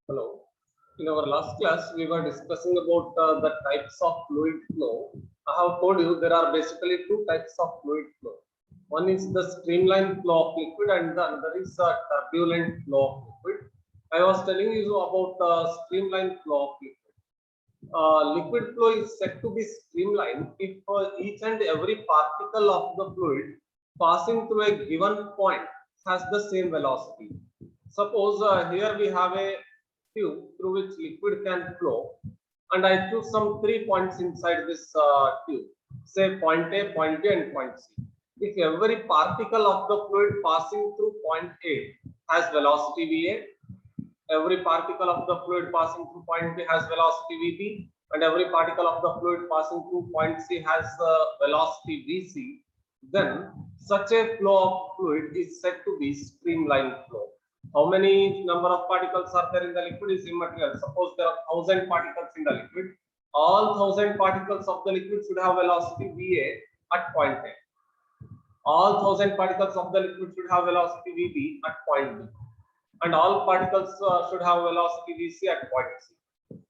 Hello. In our last class, we were discussing about the types of fluid flow. I have told you there are basically two types of fluid flow. One is the streamline flow of liquid, and the other is turbulent flow of liquid. I was telling you about streamline flow of liquid. Liquid flow is said to be streamlined if each and every particle of the fluid passing through a given point has the same velocity. Suppose here we have a tube through which liquid can flow, and I choose some 3 points inside this tube, say point A, point B, and point C. If every particle of the fluid passing through point A has velocity VA, every particle of the fluid passing through point B has velocity Vb, and every particle of the fluid passing through point C has velocity Vc, then such a flow of fluid is said to be streamlined flow. How many number of particles are there in the liquid is immaterial. Suppose there are 1000 particles in the liquid, all 1000 particles of the liquid should have velocity Va at point A. All 1000 particles of the liquid should have velocity Vb at point B, and all particles should have velocity Vc at point C.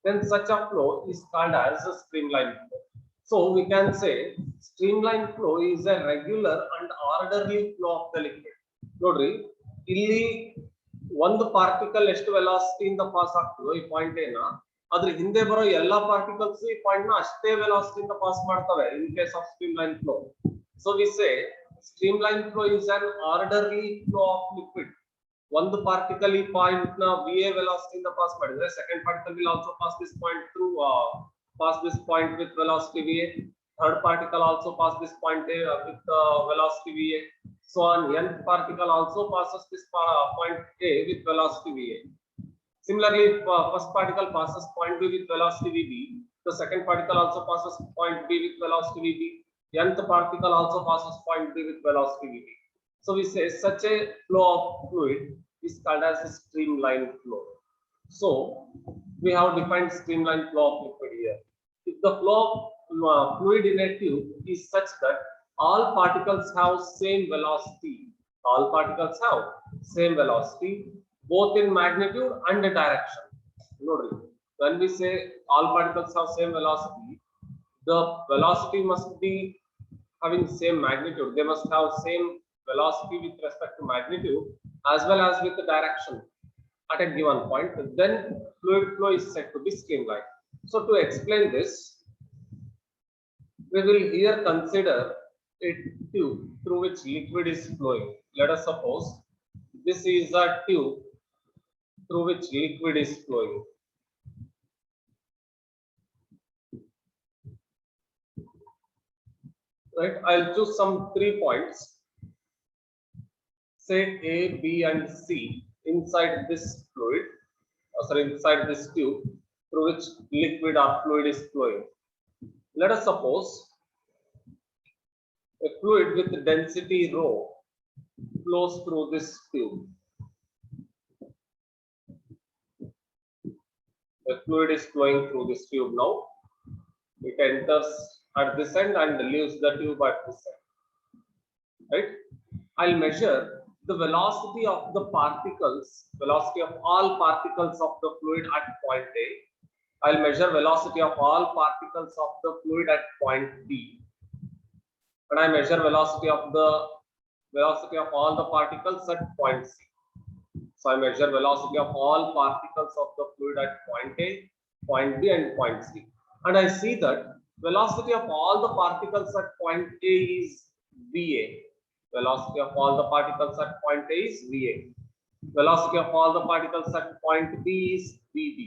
Then such a flow is called as a streamline flow. So we can say streamline flow is a regular and orderly flow of the liquid. Nodri, ಇಲ್ಲಿ ಒಂದು particle ಎಷ್ಟು velocity ಇಂದ pass ಆಗ್ತದೋ ಈ point ಏನ ಅದ್ರ ಹಿಂದೆ ಬರೋ ಎಲ್ಲಾ ಪಾರ್ಟಿಕಲ್ಸ್ ಈ ಪಾಯಿಂಟ್ ನ ಅಷ್ಟೇ ವೆಲಾಸಿಟಿ ಇಂದ ಪಾಸ್ ಮಾಡ್ತವೆ in case of streamline flow. So we say streamline flow is an orderly flow of liquid. ಒಂದು ಪಾರ್ಟಿಕಲ್ ಈ ಪಾಯಿಂಟ್ ನ VA ವೆಲಾಸಿಟಿ ಇಂದ ಪಾಸ್ ಮಾಡಿದ್ರೆ second particle will also pass this point through pass this point with velocity VA. Third particle also pass this point with velocity VA. So on nth particle also passes this point A with velocity VA. Similarly, if first particle passes point B with velocity VB, the second particle also passes point B with velocity VB. Nth particle also passes point B with velocity VB. So we say such a flow of fluid is called as a streamline flow. So we have defined streamline flow of liquid here. If the flow of fluid in a tube is such that all particles have same velocity, all particles have same velocity both in magnitude and direction. When we say all particles have same velocity, the velocity must be having same magnitude. They must have same velocity with respect to magnitude as well as with the direction at a given point. Then fluid flow is said to be streamlined. So to explain this, we will here consider a tube through which liquid is flowing. Let us suppose this is a tube through which liquid is flowing. Right, I'll choose some 3 points, say A, B, and C inside this fluid, inside this tube through which liquid or fluid is flowing. Let us suppose a fluid with density rho flows through this tube. The fluid is flowing through this tube now. It enters at this end and leaves the tube at this end. Right? I'll measure the velocity of the particles, velocity of all particles of the fluid at point A. I'll measure velocity of all particles of the fluid at point B, and I measure velocity of all the particles at point C. So I measure velocity of all particles of the fluid at point A, point B, and point C, and I see that velocity of all the particles at point A is VA. Velocity of all the particles at point A is VA. Velocity of all the particles at point B is VB.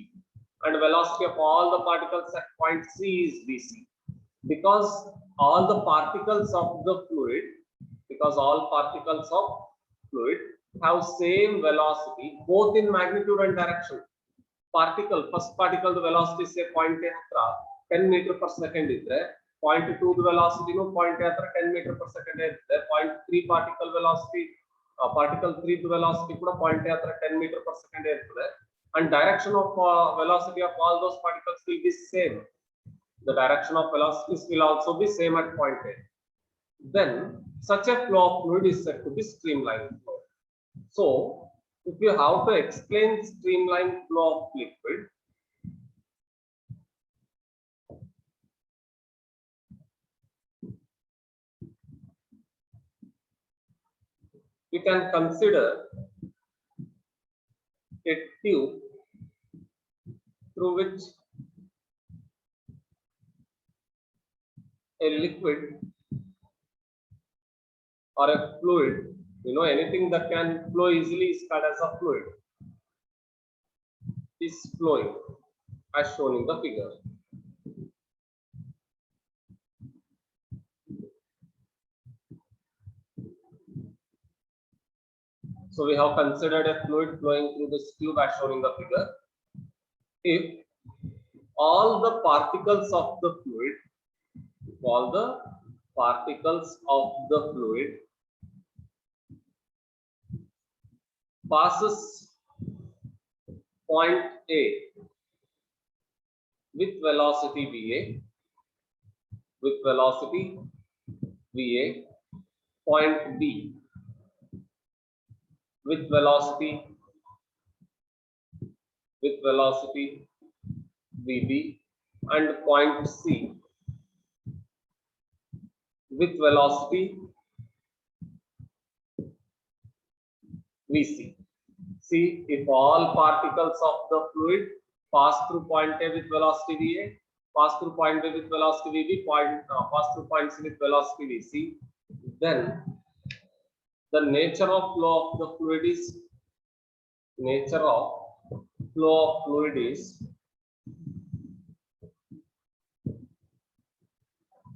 And velocity of all the particles at point C is Vc. Because all particles of fluid have same velocity both in magnitude and direction. First particle the velocity say point A hatra 10 meter per second idre, point 2 the velocity no point A hatra 10 meter per second idre, point 3 particle velocity particle 3 the velocity kuda point A hatra 10 meter per second irtade, and direction of velocity of all those particles will be same. The direction of velocities will also be same at point A. Then such a flow of fluid is said to be streamlined flow. So If you have to explain streamline flow of liquid, we can consider a tube through which a liquid or a fluid, anything that can flow easily is called as a fluid, is flowing as shown in the figure. So we have considered a fluid flowing through this tube as shown in the figure. If all the particles of the fluid passes point A with velocity VA, point B with velocity VB, and point C with velocity VC. See, if all particles of the fluid pass through point A with velocity VA, pass through point B with velocity VB, pass through point C with velocity VC, then the nature of flow of the fluid is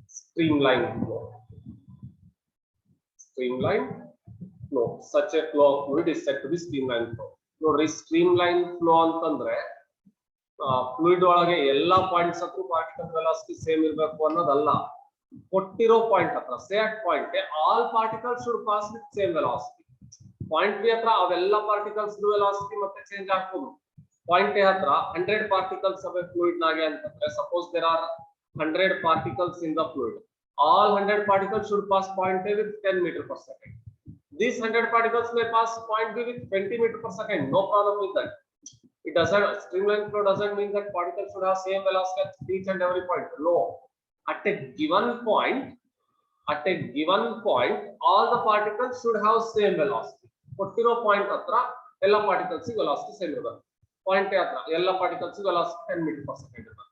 streamline flow. Such a flow of fluid is said to be streamline flow. Nodri streamline flow antandre fluid ಒಳಗೆ ಎಲ್ಲಾ points ಹತ್ರ particle velocity same ಇರಬೇಕು ಅನ್ನೋದಲ್ಲ. ಕೊಟ್ಟಿರೋ point ಹತ್ರ set point all particles should pass with same velocity. Point B ಹತ್ರ ಅವೆಲ್ಲ particles velocity ಮತ್ತೆ change ಆಗ್ಬೋದು. ಪಾಯಿಂಟ್ ಎ ಹತ್ರ 100 ಪಾರ್ಟಿಕಲ್ಸ್ ಅವೆ ಫ್ಲೂಯಿಡ್ ನಾಗೆ ಅಂತಂದ್ರೆ suppose there are 100 particles in the fluid. All 100 particles should pass point A with 10 meter per second. These 100 particles may pass point B with 20 meter per second. No problem with that. It doesn't, streamline flow doesn't mean that particles should have same velocity at each and every point. No. At a given point, all the particles should have same velocity. ಕೊಟ್ಟಿರೋ point ಹತ್ರ ಎಲ್ಲ particles velocity same ಇರಬೇಕು. Point A ಹತ್ರ ಎಲ್ಲ particles velocity 10 meter per second ಇರಬೇಕು.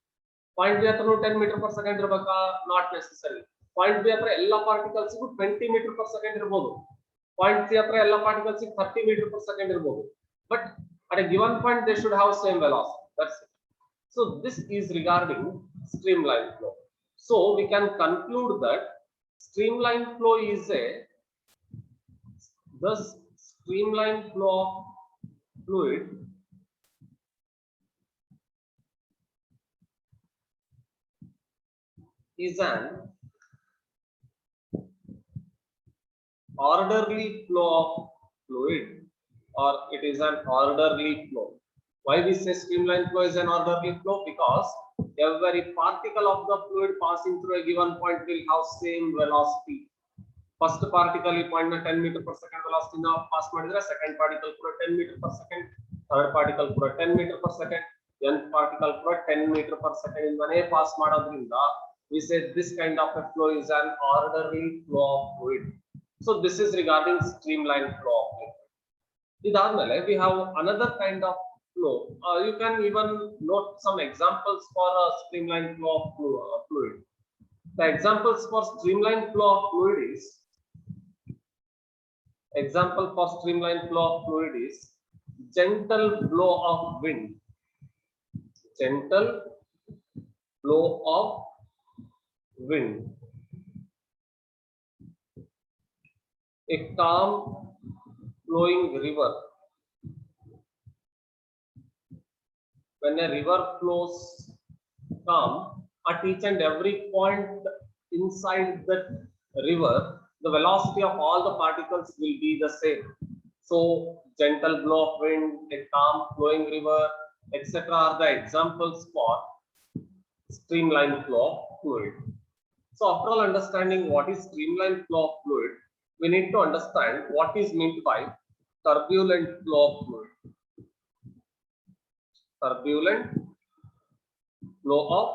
Point B ಹತ್ರ 10 meter per second ಇರಬೇಕಾ? Not necessary. Point B ಹತ್ರ ಎಲ್ಲ ಪಾರ್ಟಿಕಲ್ಸ್ 20 meter per second ಇರಬಹುದು. ಪಾಯಿಂಟ್ ಸಿ ಹತ್ರ ಎಲ್ಲ ಪಾರ್ಟಿಕಲ್ಸ್ 30 meter per second ಇರಬಹುದು. But at a given point they should have same velocity. That's it. So this is regarding streamline flow. So we can conclude that streamline flow is the streamline flow of fluid is an orderly flow of fluid, or it is an orderly flow. Why we say streamline flow is an orderly flow? Because every particle of the fluid passing through a given point will have same velocity. First particle ಈ point ನ 10 meter per second velocity ನ pass ಮಾಡಿದ್ರೆ second particle ಕೂಡ 10 meter per second, third particle ಕೂಡ 10 meter per second, nth particle ಕೂಡ 10 meter per second ಇಂದನೇ pass ಮಾಡೋದ್ರಿಂದ we say this kind of a flow is an orderly flow of fluid. So this is regarding streamline flow of fluid. Idadmele we have another kind of flow. You can even note some examples for a streamline flow of fluid. The examples for streamline flow of fluid is gentle blow of wind. A calm flowing river. When a river flows calm, at each and every point inside that river, the velocity of all the particles will be the same. So gentle blow of wind, a calm flowing river, etc. are the examples for streamline flow of fluid. So after all understanding what is streamline flow of fluid, we need to understand what is meant by turbulent flow of fluid. Turbulent flow of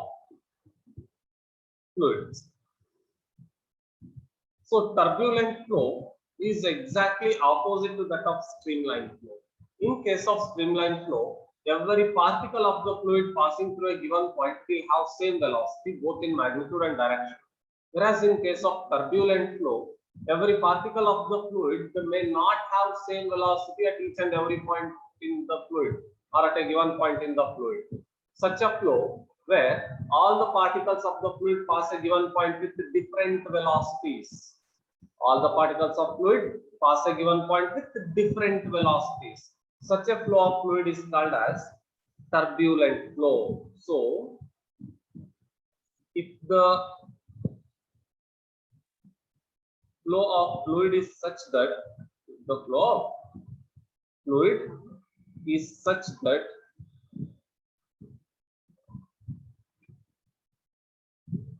fluids. So turbulent flow is exactly opposite to that of streamline flow. In case of streamline flow, every particle of the fluid passing through a given point will have same velocity both in magnitude and direction. Whereas in case of turbulent flow, every particle of the fluid may not have same velocity at each and every point in the fluid or at a given point in the fluid. Such a flow where all the particles of the fluid pass a given point with different velocities. All the particles of fluid pass a given point with different velocities. Such a flow of fluid is called as turbulent flow. So, if the flow of fluid is such that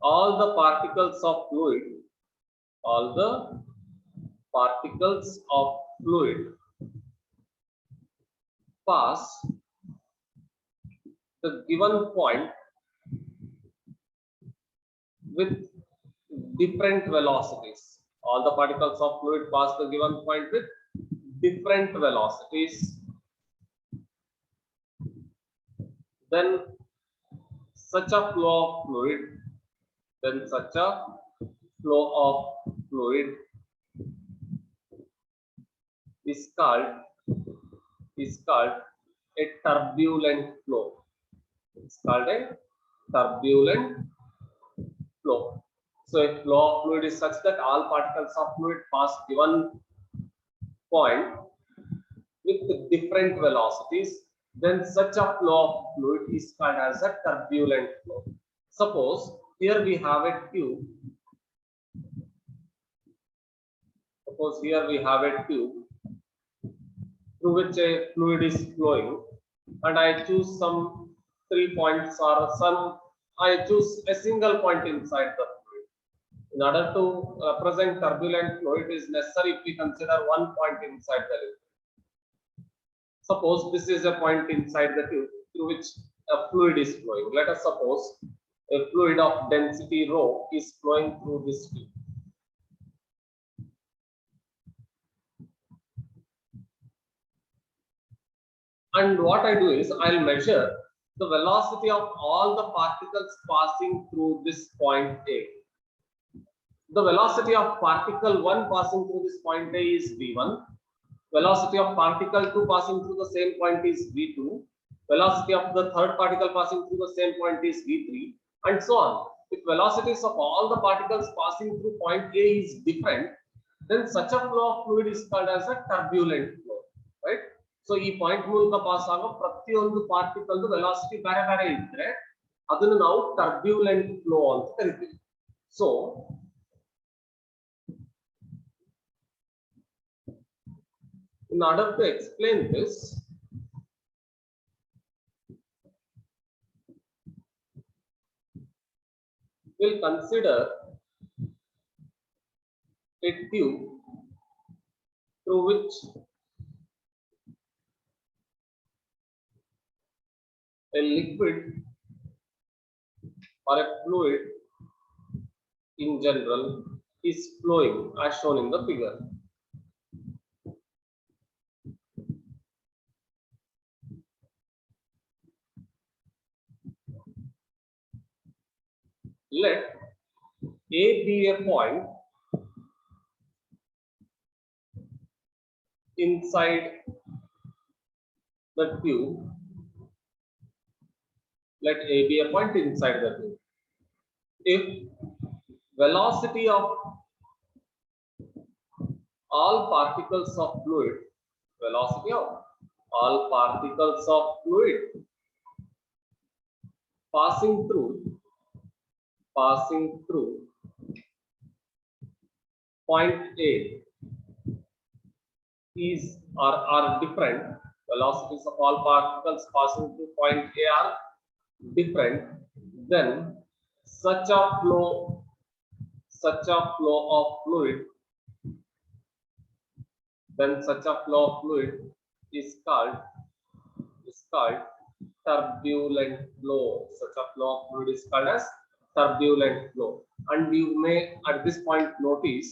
all the particles of fluid pass the given point with different velocities. All the particles of fluid pass the given point with different velocities. Then such a flow of fluid is called a turbulent flow. It's called a turbulent flow. So a flow of fluid is such that all particles of fluid pass given point with different velocities. Then such a flow of fluid is called as a turbulent flow. Suppose here we have a tube. Through which a fluid is flowing, and I choose some 3 points or I choose a single point inside the fluid. In order to present turbulent flow, it is necessary if we consider one point inside the liquid. Suppose this is a point inside the tube through which a fluid is flowing. Let us suppose a fluid of density rho is flowing through this tube. And what I do is I'll measure the velocity of all the particles passing through this point A. The velocity of particle 1 passing through this point A is V1. Velocity of particle 2 passing through the same point is V2. Velocity of the third particle passing through the same point is V3, and so on. If velocities of all the particles passing through point A is different, then such a flow of fluid is called as a turbulent flow, right? So ಈ point ಮೂಲಕ pass ಆಗೋ ಪ್ರತಿಯೊಂದು particle velocity ಬೇರೆ ಬೇರೆ ಇದ್ರೆ ಅದನ್ನು ನಾವು turbulent flow ಅಂತ ಕರಿತೀವಿ. So in order to explain this, we'll consider a tube through which a liquid or a fluid in general is flowing as shown in the figure. Let A be a point inside the tube. Let A be a point inside the tube. If velocity of all particles of fluid, passing through point A is are different, velocities of all particles passing through point A are different, then such a flow of fluid then such a flow of fluid is called turbulent flow. Such a flow of fluid is called as turbulent flow. And you may at this point notice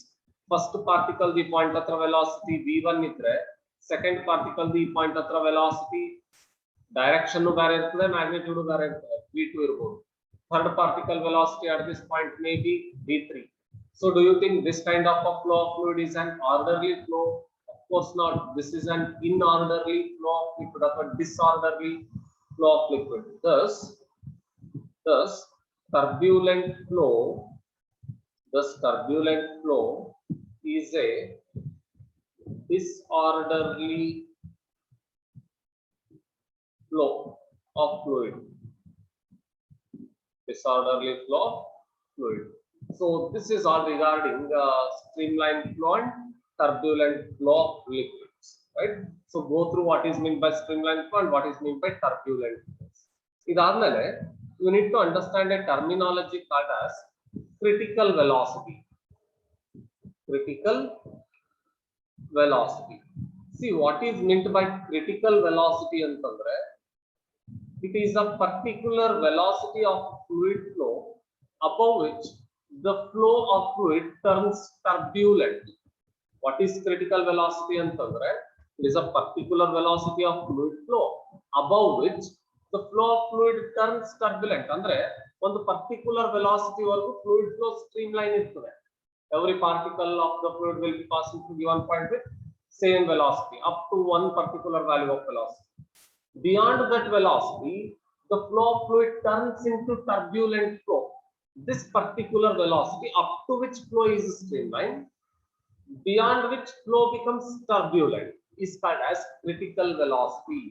first particle the point at velocity v1 itre, second particle the point at velocity direction ಬೇರೆ ಇರ್ತದೆ, magnitude ಬೇರೆ ಇರ್ತದೆ, v2 ಇರಬಹುದು. Third particle velocity at this point may be v3. So do you think this kind of a flow of fluid is an orderly flow? Of course not. This is an inorderly flow of liquid or disorderly flow of liquid. Thus turbulent flow is a disorderly flow of fluid. Disorderly flow of fluid. So this is all regarding streamline flow and turbulent flow of liquids, right? So go through what is meant by streamline flow and what is meant by turbulent flows. Idadmele you need to understand a terminology called as critical velocity. Critical velocity. See what is meant by critical velocity antandre, it is a particular velocity of fluid flow above which the flow of fluid turns turbulent. What is critical velocity antandre? It is a particular velocity of fluid flow above which the flow of fluid turns turbulent. Andre one particular velocity or fluid flow streamline iruತ್ತದೆ. Every particle of the fluid will be passing through given point with same velocity up to one particular value of velocity. Beyond that velocity, the flow of fluid turns into turbulent flow. This particular velocity up to which flow is streamlined, beyond which flow becomes turbulent, is called as critical velocity.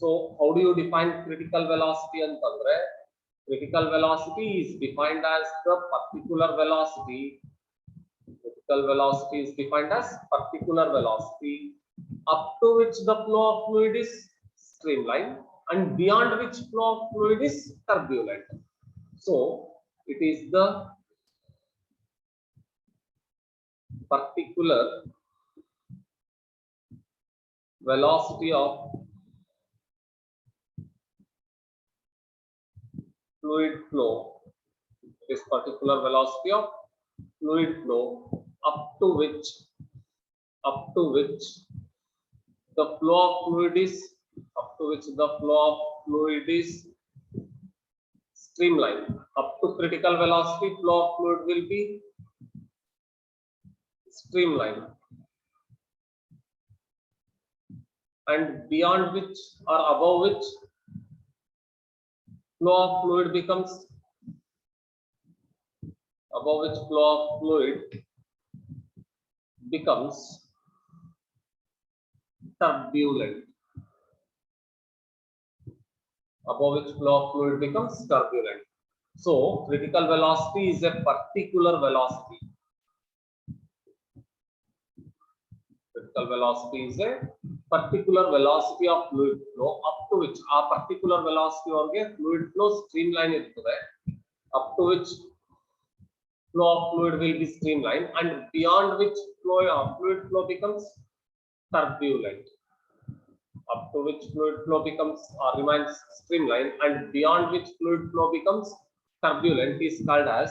So how do you define critical velocity antandre? Critical velocity is defined as the particular velocity. Critical velocity is defined as particular velocity up to which the flow of fluid is streamlined and beyond which flow of fluid is turbulent. So it is the particular velocity of fluid flow. This particular velocity of fluid flow up to which the flow of fluid is streamlined. Up to critical velocity, flow of fluid will be streamlined, and beyond which or above which flow of fluid becomes turbulent. Above which flow of fluid becomes turbulent. So critical velocity is a particular velocity. Critical velocity is a particular velocity of fluid flow up to which a particular velocity orge fluid flow streamline iruತ್ತದೆ, up to which flow of fluid will be streamlined and beyond which fluid flow becomes turbulent. Up to which fluid flow becomes or remains streamlined and beyond which fluid flow becomes turbulent is called as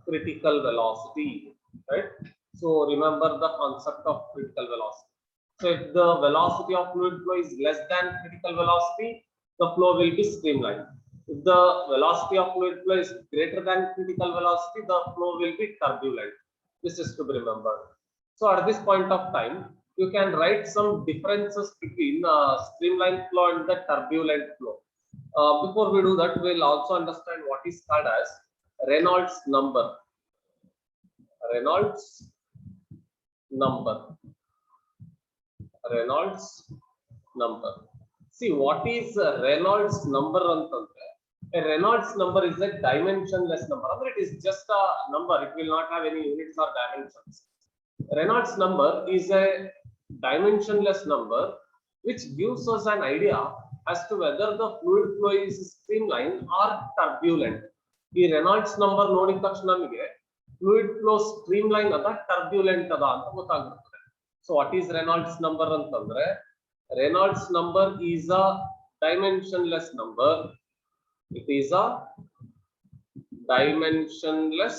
critical velocity, right? So remember the concept of critical velocity. So if the velocity of fluid flow is less than critical velocity, the flow will be streamlined. If the velocity of fluid flow is greater than critical velocity, the flow will be turbulent. This is to be remembered. So at this point of time, you can write some differences between streamlined flow and the turbulent flow. Before we do that, we'll also understand what is called as Reynolds number. Reynolds number. Reynolds number. See what is Reynolds number antandre? A Reynolds number is a dimensionless number. It is just a number. It will not have any units or dimensions. Reynolds number is a dimensionless number which gives us an idea as to whether the fluid flow is streamlined or turbulent. The Reynolds number ನೋಡಿದ ತಕ್ಷಣ ನಮಗೆ fluid flow streamline ಅದ turbulent ಅದ ಅಂತ ಗೊತ್ತಾಗುತ್ತೆ. So what is Reynolds number ಅಂತಂದ್ರೆ Reynolds number is a dimensionless number. It is a dimensionless.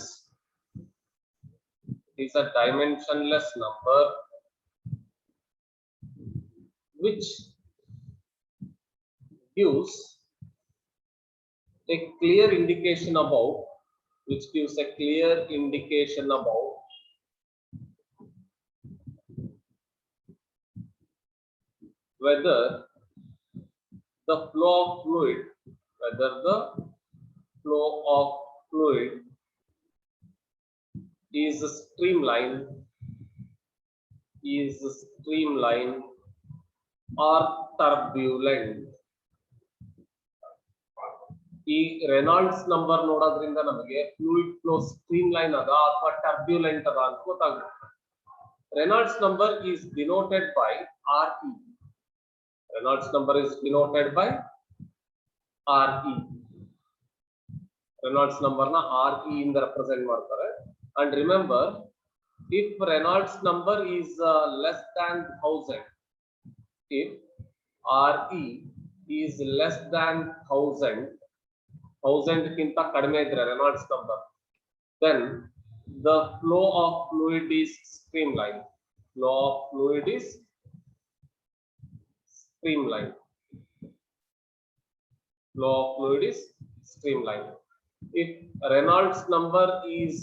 It is a dimensionless number which gives a clear indication about whether the flow of fluid is streamlined or turbulent. ಈ Reynolds number ನೋಡೋದ್ರಿಂದ ನಮಗೆ fluid flow streamline ಅದ ಅಥವಾ turbulent ಅದ ಅಂತ ಗೊತ್ತಾಗುತ್ತೆ. Reynolds number is denoted by RE. Reynolds number is denoted by RE. Reynolds number na RE ಇಂದ represent ಮಾಡ್ತಾರೆ. And remember, if Reynolds number is less than 1000, if RE is less than 1000 ಗಿಂತ ಕಡಿಮೆ ಇದ್ರೆ Reynolds number, then the flow of fluid is streamlined. Flow of fluid is streamlined. Flow of fluid is streamlined. If Reynolds number is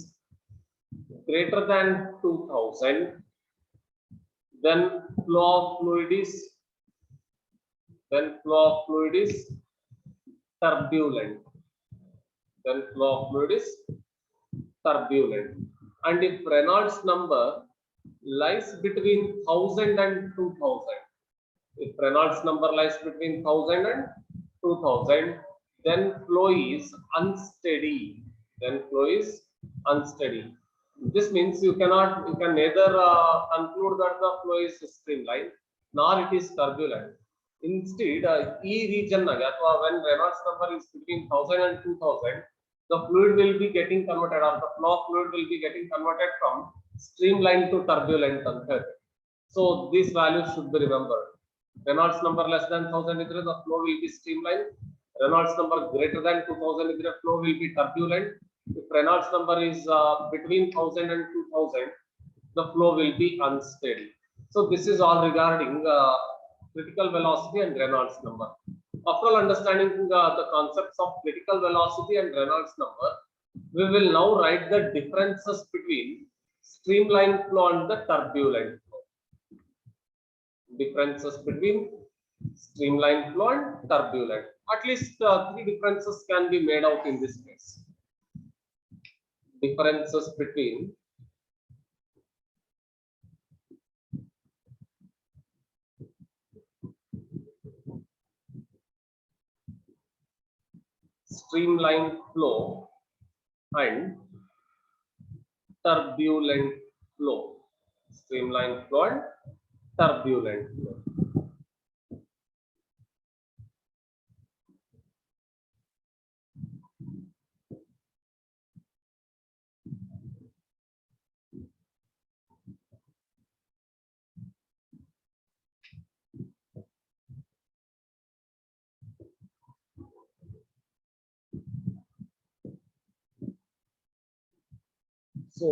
greater than 2000, then flow of fluid is turbulent. And if Reynolds number lies between 1000 and 2000, if Reynolds number lies between 1000 and 2000, then flow is unsteady. This means you can neither conclude that the flow is streamlined nor it is turbulent. Instead, E region when Reynolds number is between 1000 and 2000, the fluid will be getting converted, or the flow of fluid will be getting converted from streamlined to turbulent. So these values should be remembered. Reynolds number less than 1000, the flow will be streamlined. Reynolds number greater than 2000, the flow will be turbulent. If Reynolds number is between 1000 and 2000, the flow will be unsteady. So this is all regarding critical velocity and Reynolds number. After understanding the concepts of critical velocity and Reynolds number, we will now write the differences between streamlined flow and the turbulent flow. Differences between streamlined flow and turbulent. At least 3 differences can be made out in this case. Differences between streamlined flow and turbulent flow. Streamlined flow and turbulent flow. So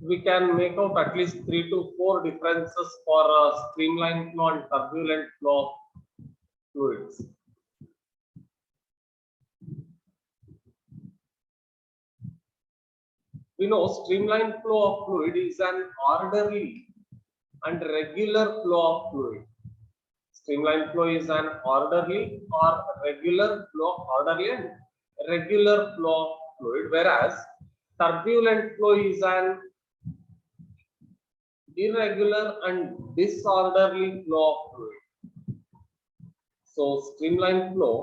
we can make out at least 3 to 4 differences for streamlined flow and turbulent flow of fluids. We know streamlined flow of fluid is an orderly and regular flow of fluid. Streamlined flow is an orderly or regular flow, of fluid, whereas turbulent flow is an irregular and disorderly flow of fluid. So streamlined flow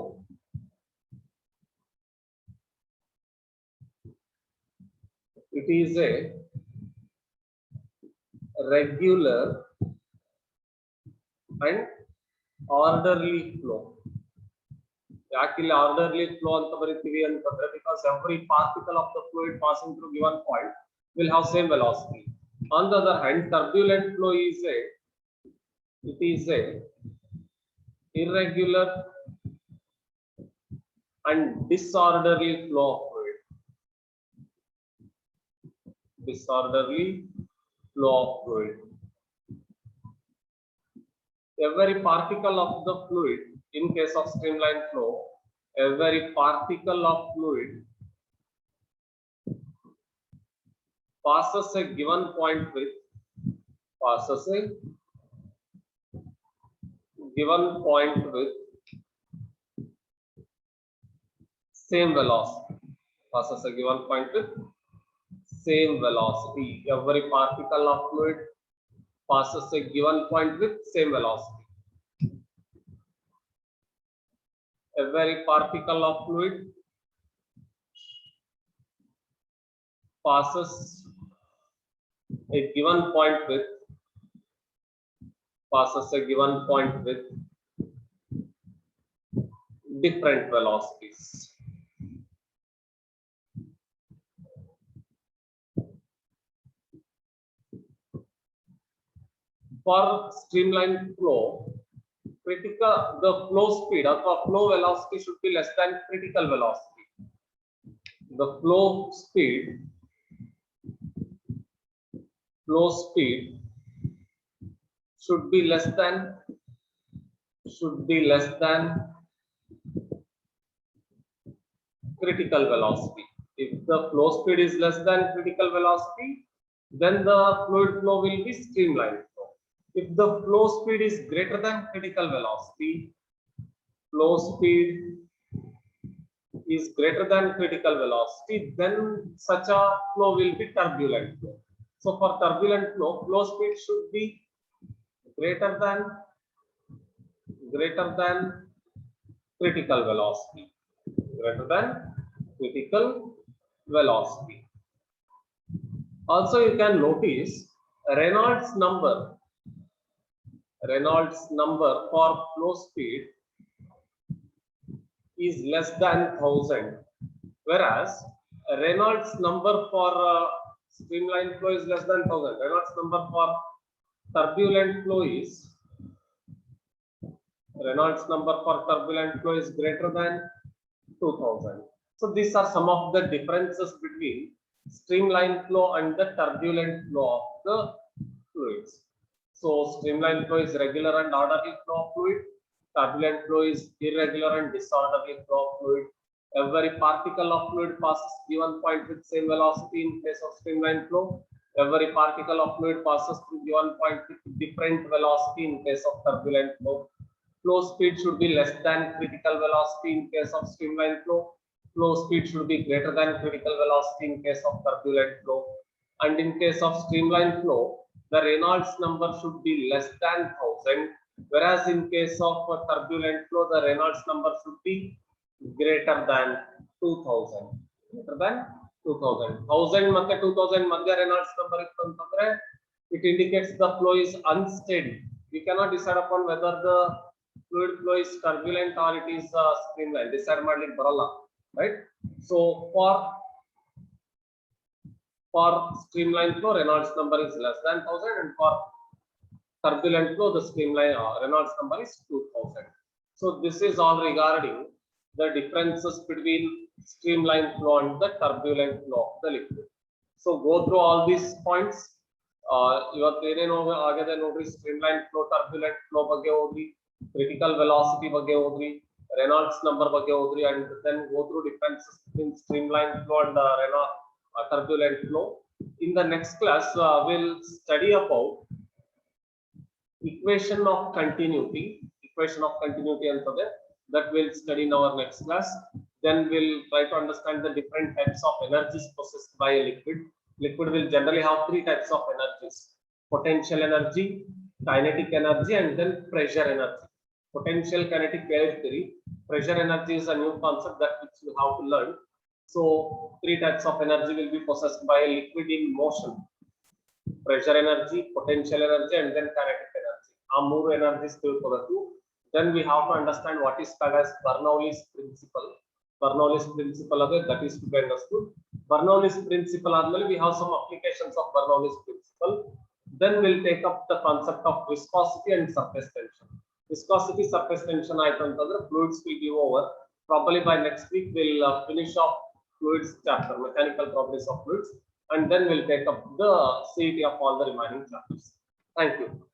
it is a regular and orderly flow. Actually orderly flow anta bariತೀವಿ ಅಂತಂದ್ರೆ because every particle of the fluid passing through given point will have same velocity. On the other hand, turbulent flow is a irregular and disorderly flow of fluid. Disorderly flow of fluid. Every particle of the fluid, in case of streamline flow, every particle of fluid passes a given point with same velocity. Passes a given point with same velocity. Every particle of fluid passes a given point with same velocity. Every particle of fluid passes a given point with different velocities. For streamline flow, the flow speed or the flow velocity should be less than critical velocity. The flow speed should be less than critical velocity. If the flow speed is less than critical velocity, then the fluid flow will be streamlined flow. If the flow speed is greater than critical velocity, then such a flow will be turbulent flow. So for turbulent flow, flow speed should be greater than critical velocity. Also, you can notice Reynolds number for flow speed is less than 1000, whereas Reynolds number for streamline flow is less than 1000. Reynolds number for turbulent flow is greater than 2000. So these are some of the differences between streamline flow and the turbulent flow of the fluids. So streamline flow is regular and orderly flow of fluid. Turbulent flow is irregular and disorderly flow of fluid. Every particle of fluid passes given point with same velocity in case of streamline flow. Every particle of fluid passes through given point with different velocity in case of turbulent flow. Flow speed should be less than critical velocity in case of streamline flow. Flow speed should be greater than critical velocity in case of turbulent flow. And in case of streamline flow, the Reynolds number should be less than 1000, whereas in case of turbulent flow, the Reynolds number should be greater than 2000. 1000 ಮತ್ತೆ 2000 ಮಧ್ಯ Reynolds number ಇತ್ತು ಅಂತಂದ್ರೆ it indicates the flow is unsteady. We cannot decide upon whether the fluid flow is turbulent or it is streamline. Decide ಮಾಡ್ಲಿಕ್ಕೆ ಬರಲ್ಲ, right? So for streamline flow, Reynolds number is less than 1000, and for turbulent flow, the streamline Reynolds number is 2000. So this is all regarding the differences between streamline flow and the turbulent flow of the liquid. So go through all these points. ಇವತ್ತು ಏನೇನು ಆಗಿದೆ ನೋಡ್ರಿ, streamline flow, turbulent flow ಬಗ್ಗೆ ಹೋದ್ರಿ, critical velocity ಬಗ್ಗೆ ಹೋದ್ರಿ, Reynolds number ಬಗ್ಗೆ ಹೋದ್ರಿ, and then go through differences between streamline flow and turbulent flow. In the next class, we'll study about equation of continuity ಅಂತದೆ, that we'll study in our next class. Then we'll try to understand the different types of energies possessed by a liquid. Liquid will generally have three types of energies: potential energy, kinetic energy, and then pressure energy. Potential, kinetic, theory. Pressure energy is a new concept that which you have to learn. So three types of energy will be possessed by a liquid in motion: pressure energy, potential energy, and then kinetic energy. Our more energies ತಿಳ್ಕೊಬೇಕು. Then we have to understand what is called as Bernoulli's principle. Bernoulli's principle of it, that is to be understood. Bernoulli's principle, we have some applications of Bernoulli's principle. Then we'll take up the concept of viscosity and surface tension. Viscosity, surface tension fluids will give over. Probably by next week we'll finish off fluids chapter, mechanical properties of fluids, and then we'll take up the CET of all the remaining chapters. Thank you.